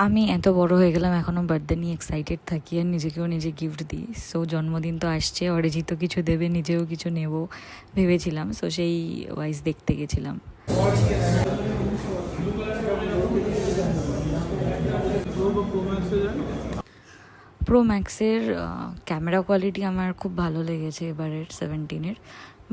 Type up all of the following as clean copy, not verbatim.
আমি এত বড় হয়ে গেলাম এখনো বার্থডে নিয়ে এক্সাইটেড থাকি আর নিজেকেও নিজে গিফট দিই। সো জন্মদিন তো আসছে, অরিজিৎ তো কিছু দেবে, নিজেও কিছু নেব ভেবেছিলাম। সো সেই ওয়াইজ দেখতে গেছিলাম। প্রো ম্যাক্সের ক্যামেরা কোয়ালিটি আমার খুব ভালো লেগেছে এবারের 17-এর,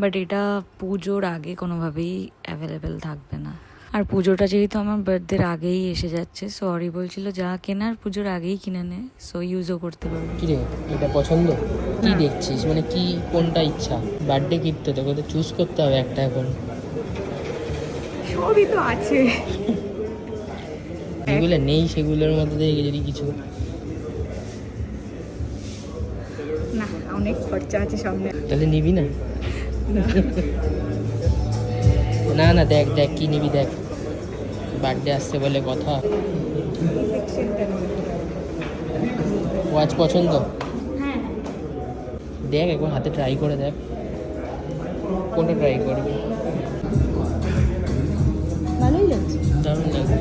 বাট এটা পুজোর আগে কোনোভাবেই অ্যাভেলেবেল থাকবে না। আর পুজোটা যেহেতু আমার বার্থডের আগেই এসে যাচ্ছে, সরি বলছিল যা কেনার পুজোর আগেই কিনে নে, সো ইউজও করতে পারবো। কি রে, এটা পছন্দ? কি দেখছিস, মানে কি কোনটা ইচ্ছা? বার্থডে গিফট তো তোকে তো চুজ করতে হবে একটা। এখন সবই তো আছে, যেগুলো নেই সেগুলোর মধ্যে থেকে যদি কিছু। না অনেক খরচা আছে সামনে। তাহলে নিবি না? না না, দেখ দেখ কি নিবি, দেখ বার্থডে আসছে বলে কথা। ওয়াচ পছন্দ? হ্যাঁ দেখ একবার হাতে ট্রাই করে দেখ, কোনটা ট্রাই করবি। ভালোই লাগছে, দারুণ লাগছে।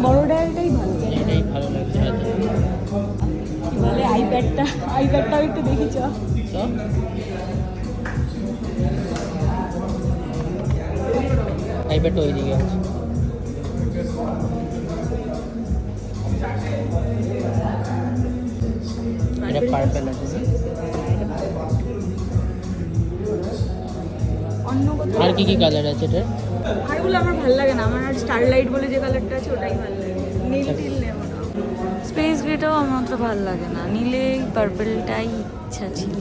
বড় ডায়ালটাই ভালো, এটাই ভালো লাগছে। কি বলে আইপ্যাডটাও একটু দেখি চ। আইপ্যাডটা ওই দিকে আছে। এটা পার্পল আছে। অন্য আর কি কি কালার আছে এটা? আরগুলো আমার ভালো লাগে না, আমার আর স্টারলাইট বলে যে কালারটা আছে ওটাই ভালো লাগে। নীল টিল নেব না, স্পেস গ্রেটাও আমার অত ভালো লাগে না, নিলে পার্পলটাই ইচ্ছা ছিল।